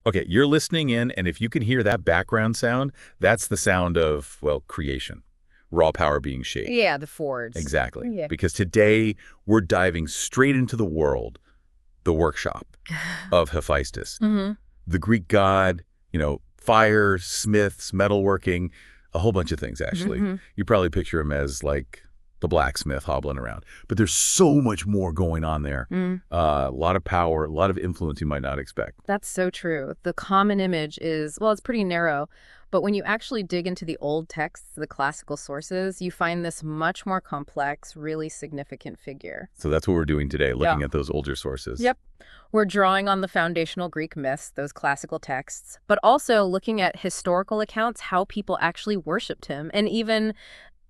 Okay, you're listening in, and if you can hear that background sound, that's the sound of, well, creation, raw power being shaped. Yeah, the Fords. Exactly. Yeah. Because today we're diving straight into the world, the workshop of Hephaestus, Mm-hmm. the Greek god, fire, smiths, metalworking, a whole bunch of things, actually. Mm-hmm. You probably picture him as like the blacksmith hobbling around. But there's so much more going on there. A lot of power, a lot of influence you might not expect. That's so true. The common image is, well, it's pretty narrow, but when you actually dig into the old texts, the classical sources, you find this much more complex, really significant figure. So that's what we're doing today, looking Yeah. at those older sources. Yep. We're drawing on the foundational Greek myths, those classical texts, but also looking at historical accounts, how people actually worshipped him, and even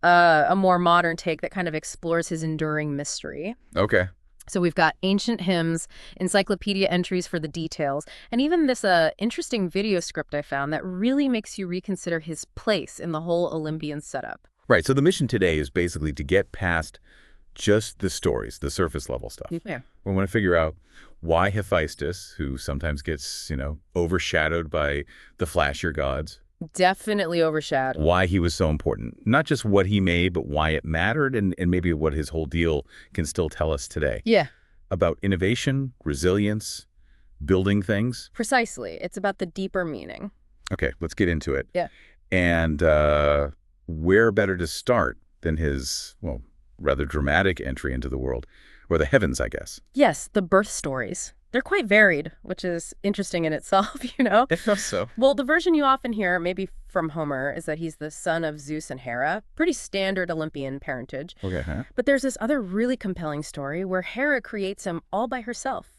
a more modern take that kind of explores his enduring mystery. Okay. So we've got ancient hymns, encyclopedia entries for the details, and even this interesting video script I found that really makes you reconsider his place in the whole Olympian setup. Right. So the mission today is basically to get past just the stories, the surface level stuff. Yeah. We want to figure out why Hephaestus, who sometimes gets, overshadowed by the flashier gods, Definitely overshadowed. why he was so important. Not just what he made, but why it mattered, and maybe what his whole deal can still tell us today. Yeah, About innovation, resilience, building things. precisely. It's about the deeper meaning. Okay, let's get into it. Yeah. And where better to start than his, well, rather dramatic entry into the world, or the heavens, I guess. Yes, the birth stories. They're quite varied, which is interesting in itself, So. Well, the version you often hear, maybe from Homer, is that he's the son of Zeus and Hera. Pretty standard Olympian parentage. Okay, huh? But there's this other really compelling story where Hera creates him all by herself.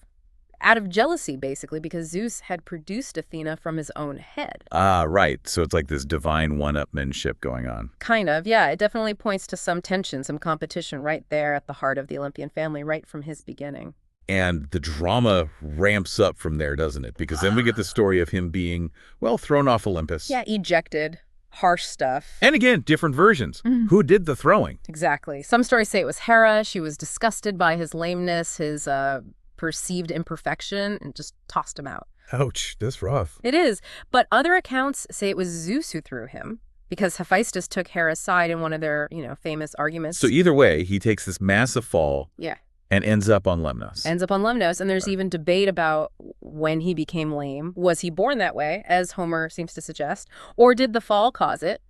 Out of jealousy, basically, because Zeus had produced Athena from his own head. Ah, right. So it's like this divine one-upmanship going on. Kind of, yeah. It definitely points to some tension, some competition right there at the heart of the Olympian family, right from his beginning. And the drama ramps up from there, doesn't it? Because then we get the story of him being, well, thrown off Olympus. Yeah, ejected. Harsh stuff. And again, different versions. Mhm. Who did the throwing? Exactly. Some stories say it was Hera. She was disgusted by his lameness, his perceived imperfection, and just tossed him out. Ouch, that's rough. It is. But other accounts say it was Zeus who threw him, because Hephaestus took Hera's side in one of their, famous arguments. So either way, he takes this massive fall Yeah. and ends up on Lemnos. Ends up on Lemnos, and there's even debate about when he became lame. Was he born that way, as Homer seems to suggest, or did the fall cause it?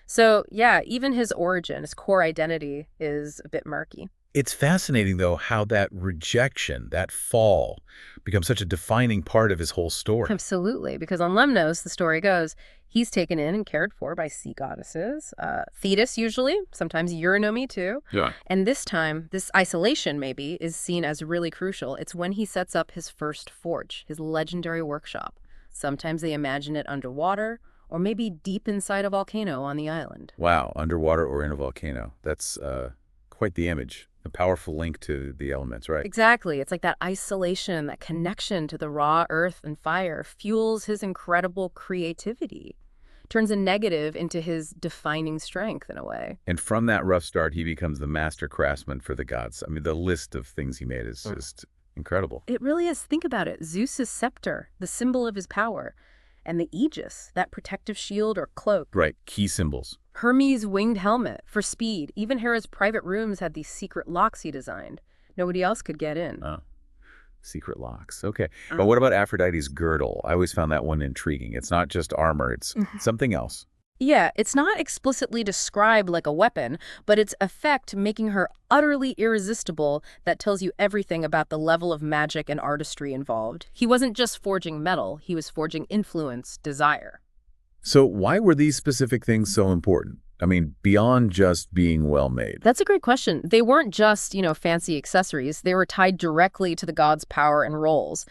So, yeah, even his origin, his core identity, is a bit murky. It's fascinating, though, how that rejection, that fall, becomes such a defining part of his whole story. Absolutely, because on Lemnos, the story goes, he's taken in and cared for by sea goddesses, Thetis usually, sometimes Eurynomé too. Yeah. And this time, this isolation maybe is seen as really crucial. It's when he sets up his first forge, his legendary workshop. Sometimes they imagine it underwater, or maybe deep inside a volcano on the island. Wow, underwater or in a volcano. That's quite the image. A powerful link to the elements, right? Exactly. It's like that isolation, that connection to the raw earth and fire fuels his incredible creativity, turns a negative into his defining strength in a way. And from that rough start, he becomes the master craftsman for the gods. I mean, the list of things he made is just incredible. It really is. Think about it. Zeus's scepter, the symbol of his power, and the aegis, that protective shield or cloak. Right, key symbols. Hermes' winged helmet for speed. Even Hera's private rooms had these secret locks he designed. Nobody else could get in. Oh, secret locks. Okay. But what about Aphrodite's girdle? I always found that one intriguing. It's not just armor, it's something else. Yeah, it's not explicitly described like a weapon, but its effect making her utterly irresistible that tells you everything about the level of magic and artistry involved. He wasn't just forging metal, he was forging influence, desire. So why were these specific things so important? I mean, beyond just being well made. That's a great question. They weren't just, fancy accessories. They were tied directly to the god's power and roles.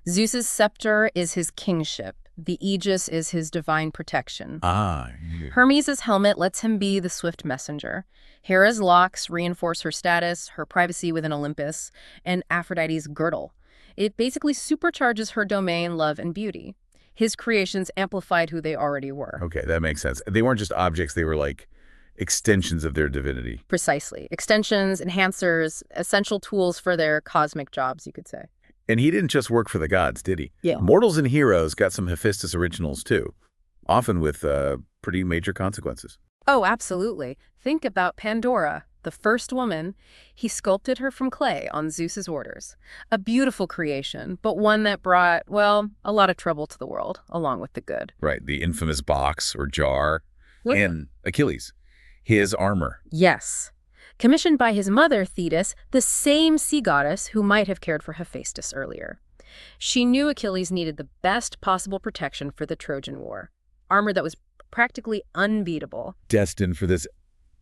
Zeus's scepter is his kingship. The aegis is his divine protection. Ah. Hermes' helmet lets him be the swift messenger. Hera's locks reinforce her status, her privacy within Olympus, and Aphrodite's girdle. It basically supercharges her domain, love, and beauty. His creations amplified who they already were. Okay, that makes sense. They weren't just objects, they were like extensions of their divinity. Precisely. Extensions, enhancers, essential tools for their cosmic jobs, you could say. And he didn't just work for the gods, did he? Yeah. Mortals and heroes got some Hephaestus originals, too, often with pretty major consequences. Oh, absolutely. Think about Pandora, the first woman. He sculpted her from clay on Zeus's orders. A beautiful creation, but one that brought, well, a lot of trouble to the world, along with the good. Right, the infamous box or jar. What? And Achilles, his armor. Yes. Commissioned by his mother, Thetis, the same sea goddess who might have cared for Hephaestus earlier. She knew Achilles needed the best possible protection for the Trojan War. Armor that was practically unbeatable. Destined for this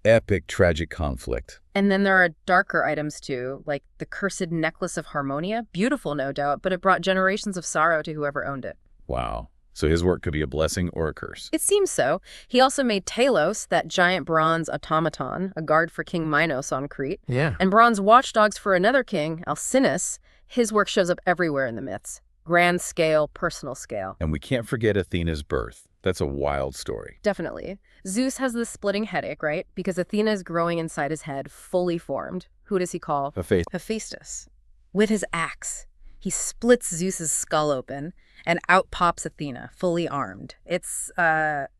epic, tragic conflict. And then there are darker items too, like the cursed necklace of Harmonia. Beautiful, no doubt, but it brought generations of sorrow to whoever owned it. Wow. So his work could be a blessing or a curse. It seems so. He also made Talos, that giant bronze automaton, a guard for King Minos on Crete. Yeah. And bronze watchdogs for another king, Alcinous. His work shows up everywhere in the myths. Grand scale, personal scale. And we can't forget Athena's birth. That's a wild story. Definitely. Zeus has this splitting headache, right? Because Athena is growing inside his head, fully formed. Who does he call? Hephaestus. With his axe, he splits Zeus's skull open, and out pops Athena, fully armed. It's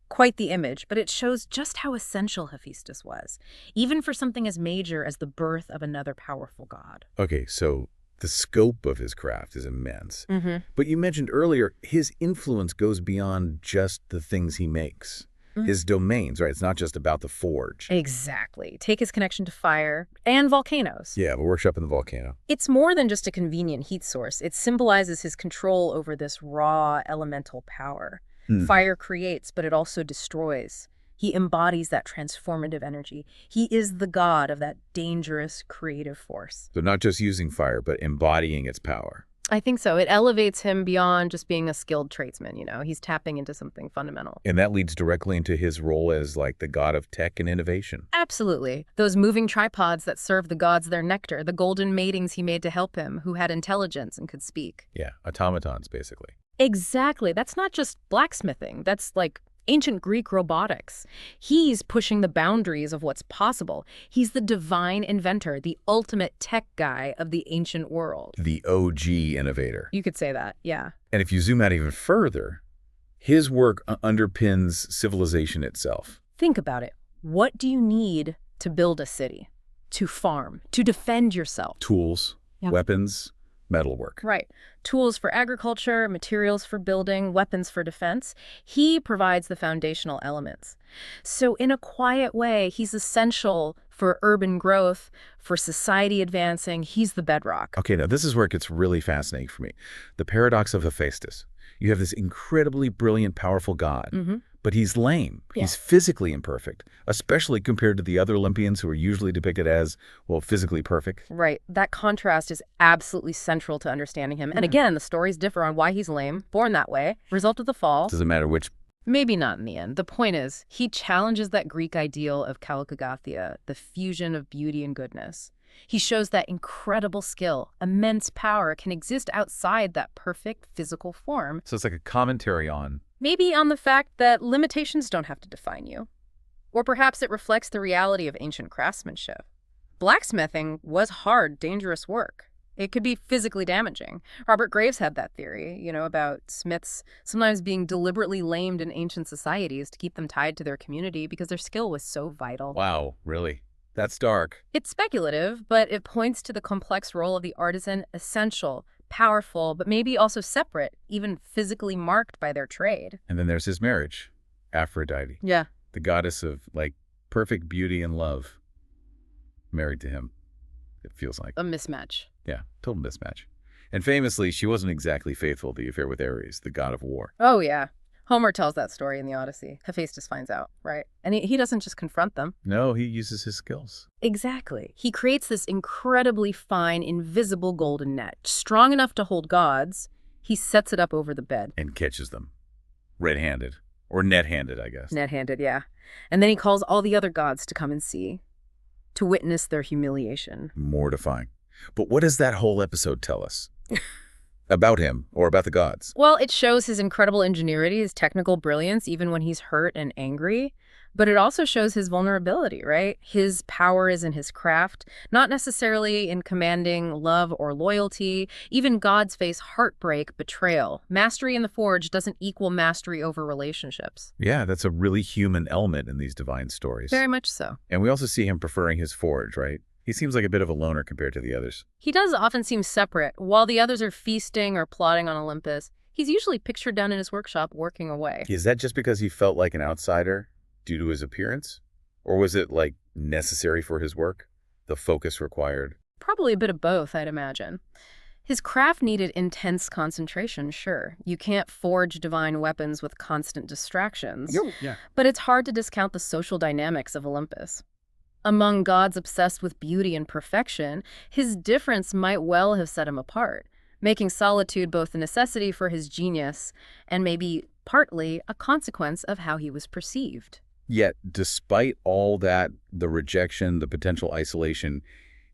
quite the image, but it shows just how essential Hephaestus was, even for something as major as the birth of another powerful god. Okay, so the scope of his craft is immense. Mm-hmm. But you mentioned earlier, his influence goes beyond just the things he makes. His domains, right? It's not just about the forge. Exactly. Take his connection to fire and volcanoes. Yeah, the workshop in the volcano. It's more than just a convenient heat source. It symbolizes his control over this raw elemental power. Fire creates, but it also destroys. He embodies that transformative energy. He is the god of that dangerous creative force. So not just using fire, but embodying its power. I think so. It elevates him beyond just being a skilled tradesman, you know. He's tapping into something fundamental. And that leads directly into his role as like the god of tech and innovation. Absolutely. Those moving tripods that serve the gods their nectar, the golden matings he made to help him, who had intelligence and could speak. Yeah, automatons, basically. Exactly. That's not just blacksmithing. That's like ancient Greek robotics. He's pushing the boundaries of what's possible. He's the divine inventor, the ultimate tech guy of the ancient world. The OG innovator. You could say that, yeah. And if you zoom out even further, his work underpins civilization itself. Think about it. What do you need to build a city? To farm, to defend yourself? Tools, weapons, metalwork. Right. Tools for agriculture, materials for building, weapons for defense. He provides the foundational elements. So in a quiet way, he's essential for urban growth, for society advancing. He's the bedrock. Okay, now this is where it gets really fascinating for me. The paradox of Hephaestus. You have this incredibly brilliant, powerful god, but he's lame. Yeah. He's physically imperfect, especially compared to the other Olympians who are usually depicted as, well, physically perfect. Right. That contrast is absolutely central to understanding him. And again, the stories differ on why he's lame, born that way, result of the fall. Doesn't matter which. Maybe not in the end. The point is, he challenges that Greek ideal of kalkagathia, the fusion of beauty and goodness. He shows that incredible skill, immense power can exist outside that perfect physical form. So it's like a commentary on. Maybe on the fact that limitations don't have to define you. Or perhaps it reflects the reality of ancient craftsmanship. Blacksmithing was hard, dangerous work. It could be physically damaging. Robert Graves had that theory, you know, about smiths sometimes being deliberately lamed in ancient societies to keep them tied to their community because their skill was so vital. Wow, really? That's dark. It's speculative, but it points to the complex role of the artisan, essential, powerful, but maybe also separate, even physically marked by their trade. And then there's his marriage, Aphrodite. Yeah. The goddess of, like, perfect beauty and love. Married to him, it feels like. A mismatch. Yeah, total mismatch. And famously, she wasn't exactly faithful to the affair with Ares, the god of war. Oh, yeah. Homer tells that story in the Odyssey. Hephaestus finds out, right? And he doesn't just confront them. No, he uses his skills. Exactly. He creates this incredibly fine, invisible golden net, strong enough to hold gods. He sets it up over the bed. And catches them. Red-handed. Or net-handed, I guess. Net-handed, yeah. And then he calls all the other gods to come and see, to witness their humiliation. Mortifying. But what does that whole episode tell us? About him, or about the gods? Well, it shows his incredible ingenuity, his technical brilliance, even when he's hurt and angry. But it also shows his vulnerability, right? His power is in his craft, not necessarily in commanding love or loyalty. Even gods face heartbreak, betrayal. Mastery in the forge doesn't equal mastery over relationships. Yeah, that's a really human element in these divine stories. Very much so. And we also see him preferring his forge, right? He seems like a bit of a loner compared to the others. He does often seem separate. While the others are feasting or plotting on Olympus, he's usually pictured down in his workshop working away. Is that just because he felt like an outsider due to his appearance? Or was it, like, necessary for his work? The focus required? Probably a bit of both, I'd imagine. His craft needed intense concentration, sure. You can't forge divine weapons with constant distractions. Yeah. But it's hard to discount the social dynamics of Olympus. Among gods obsessed with beauty and perfection, his difference might well have set him apart, making solitude both a necessity for his genius and maybe partly a consequence of how he was perceived. Yet, despite all that, the rejection, the potential isolation,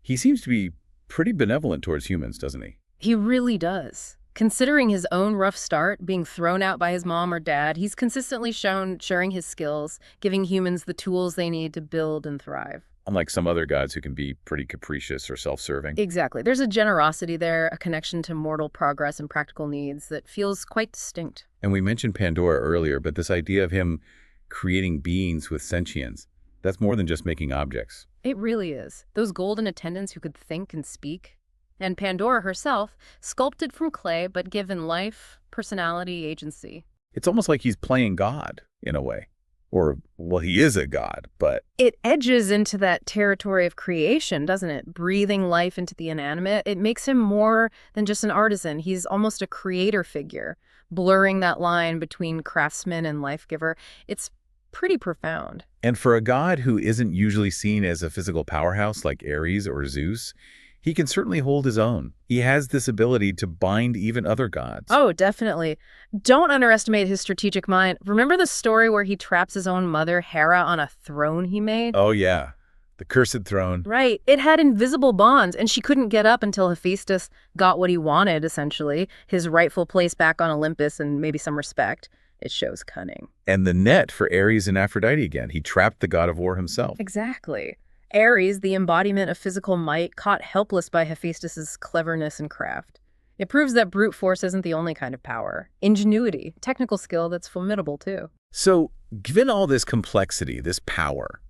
he seems to be pretty benevolent towards humans, doesn't he? He really does. Considering his own rough start, being thrown out by his mom or dad, he's consistently shown sharing his skills, giving humans the tools they need to build and thrive. Unlike some other gods who can be pretty capricious or self-serving. Exactly. There's a generosity there, a connection to mortal progress and practical needs that feels quite distinct. And we mentioned Pandora earlier, but this idea of him creating beings with sentience, that's more than just making objects. It really is. Those golden attendants who could think and speak. And Pandora herself, sculpted from clay but given life, personality, agency. It's almost like he's playing God, in a way. Or, well, he is a god, but... It edges into that territory of creation, doesn't it? Breathing life into the inanimate. It makes him more than just an artisan. He's almost a creator figure, blurring that line between craftsman and life giver. It's pretty profound. And for a god who isn't usually seen as a physical powerhouse like Ares or Zeus, he can certainly hold his own. He has this ability to bind even other gods. Oh, definitely. Don't underestimate his strategic mind. Remember the story where he traps his own mother, Hera, on a throne he made? Oh, yeah. The cursed throne. Right. It had invisible bonds, and she couldn't get up until Hephaestus got what he wanted, essentially, his rightful place back on Olympus and maybe some respect. It shows cunning. And the net for Ares and Aphrodite again. He trapped the god of war himself. Exactly. Ares, the embodiment of physical might, caught helpless by Hephaestus's cleverness and craft. It proves that brute force isn't the only kind of power. Ingenuity, technical skill that's formidable too. So, given all this complexity, this power,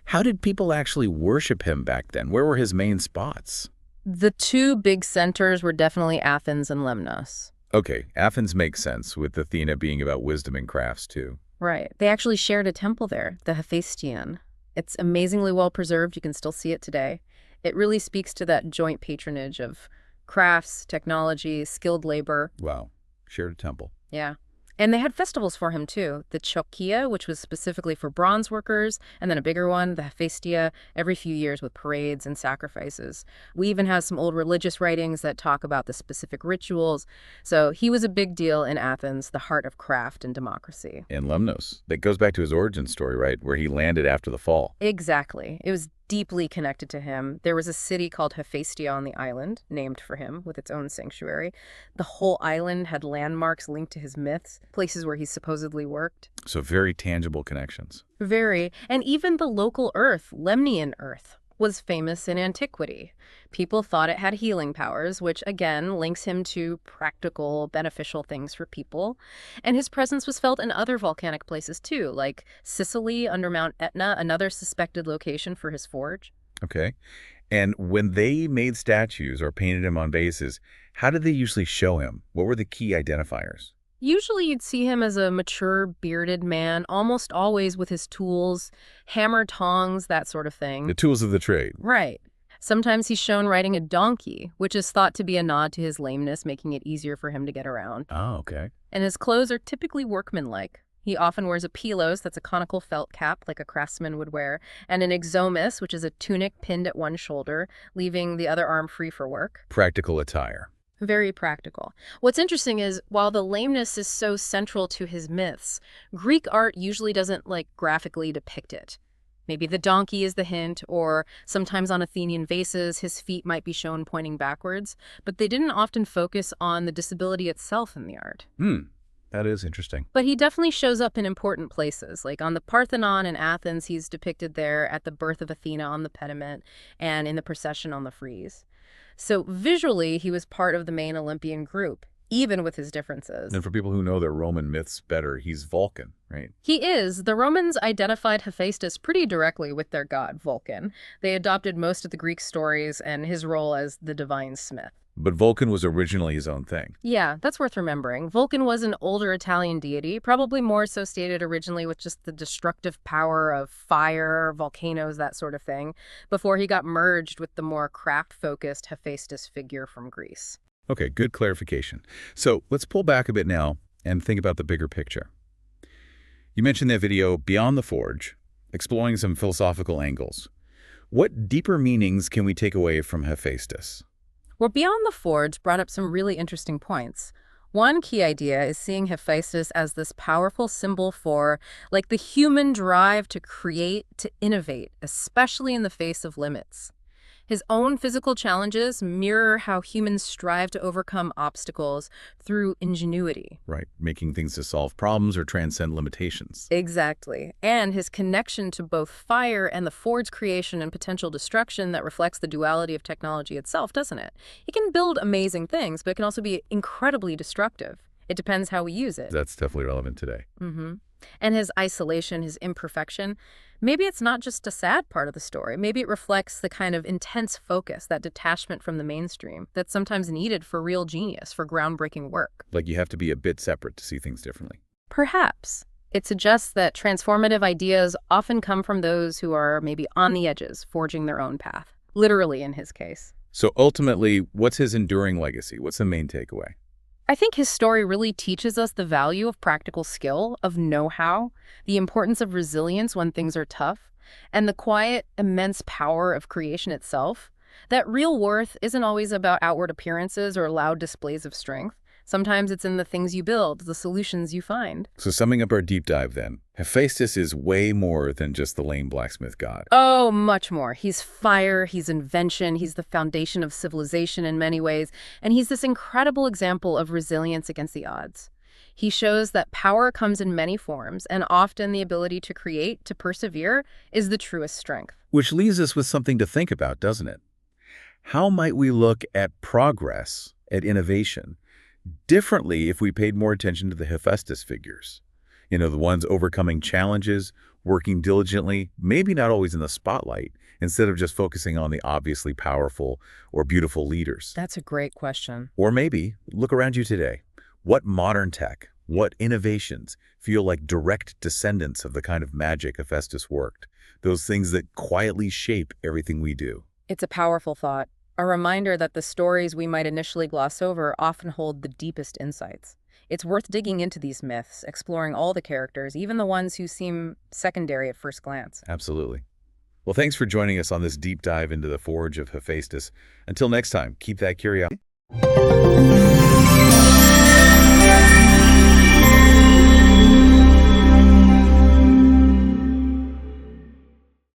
how did people actually worship him back then? Where were his main spots? The two big centers were definitely Athens and Lemnos. Okay, Athens makes sense, with Athena being about wisdom and crafts too. Right. They actually shared a temple there, the Hephaestion. It's amazingly well preserved. You can still see it today. It really speaks to that joint patronage of crafts, technology, skilled labor. Wow. Shared a temple. Yeah. And they had festivals for him, too. The Chokia, which was specifically for bronze workers, and then a bigger one, the Hephaestia, every few years with parades and sacrifices. We even have some old religious writings that talk about the specific rituals. So he was a big deal in Athens, the heart of craft and democracy. And Lemnos. That goes back to his origin story, right? Where he landed after the fall. Exactly. It was deeply connected to him. There was a city called Hephaestia on the island, named for him, with its own sanctuary. The whole island had landmarks linked to his myths, places where he supposedly worked. So very tangible connections. Very. And even the local earth, Lemnian earth, was famous in antiquity. People thought it had healing powers, which again links him to practical, beneficial things for people. And his presence was felt in other volcanic places too, like Sicily under Mount Etna, another suspected location for his forge. Okay. And when they made statues or painted him on vases, how did they usually show him? What were the key identifiers? Usually you'd see him as a mature, bearded man, almost always with his tools, hammer, tongs, that sort of thing. The tools of the trade. Right. Sometimes he's shown riding a donkey, which is thought to be a nod to his lameness, making it easier for him to get around. Oh, okay. And his clothes are typically workmanlike. He often wears a pilos, that's a conical felt cap like a craftsman would wear, and an exomus, which is a tunic pinned at one shoulder, leaving the other arm free for work. Practical attire. Very practical. What's interesting is, while the lameness is so central to his myths, Greek art usually doesn't, graphically depict it. Maybe the donkey is the hint, or sometimes on Athenian vases, his feet might be shown pointing backwards, but they didn't often focus on the disability itself in the art. That is interesting. But he definitely shows up in important places, like on the Parthenon in Athens, he's depicted there at the birth of Athena on the pediment and in the procession on the frieze. So visually, he was part of the main Olympian group, even with his differences. And for people who know their Roman myths better, he's Vulcan, right? He is. The Romans identified Hephaestus pretty directly with their god, Vulcan. They adopted most of the Greek stories and his role as the divine smith. But Vulcan was originally his own thing. Yeah, that's worth remembering. Vulcan was an older Italian deity, probably more associated originally with just the destructive power of fire, volcanoes, that sort of thing, before he got merged with the more craft-focused Hephaestus figure from Greece. Okay, good clarification. So let's pull back a bit now and think about the bigger picture. You mentioned that video, Beyond the Forge, exploring some philosophical angles. What deeper meanings can we take away from Hephaestus? Well, Beyond the Forge brought up some really interesting points. One key idea is seeing Hephaestus as this powerful symbol for, like, the human drive to create, to innovate, especially in the face of limits. His own physical challenges mirror how humans strive to overcome obstacles through ingenuity. Right, making things to solve problems or transcend limitations. Exactly. And his connection to both fire and the forge creation and potential destruction that reflects the duality of technology itself, doesn't it? It can build amazing things, but it can also be incredibly destructive. It depends how we use it. That's definitely relevant today. And his isolation, his imperfection, maybe it's not just a sad part of the story. Maybe it reflects the kind of intense focus, that detachment from the mainstream that's sometimes needed for real genius, for groundbreaking work. Like you have to be a bit separate to see things differently. Perhaps. It suggests that transformative ideas often come from those who are maybe on the edges, forging their own path. Literally in his case. So ultimately, what's his enduring legacy? What's the main takeaway? I think his story really teaches us the value of practical skill, of know-how, the importance of resilience when things are tough, and the quiet, immense power of creation itself. That real worth isn't always about outward appearances or loud displays of strength. Sometimes it's in the things you build, the solutions you find. So summing up our deep dive then, Hephaestus is way more than just the lame blacksmith god. Oh, much more. He's fire, he's invention, he's the foundation of civilization in many ways, and he's this incredible example of resilience against the odds. He shows that power comes in many forms, and often the ability to create, to persevere, is the truest strength. Which leaves us with something to think about, doesn't it? How might we look at progress, at innovation, differently if we paid more attention to the Hephaestus figures? You know, the ones overcoming challenges, working diligently, maybe not always in the spotlight, instead of just focusing on the obviously powerful or beautiful leaders. That's a great question. Or maybe look around you today. What modern tech, what innovations feel like direct descendants of the kind of magic Hephaestus worked? Those things that quietly shape everything we do. It's a powerful thought. A reminder that the stories we might initially gloss over often hold the deepest insights. It's worth digging into these myths, exploring all the characters, even the ones who seem secondary at first glance. Absolutely. Well, thanks for joining us on this deep dive into the forge of Hephaestus. Until next time, keep that curiosity.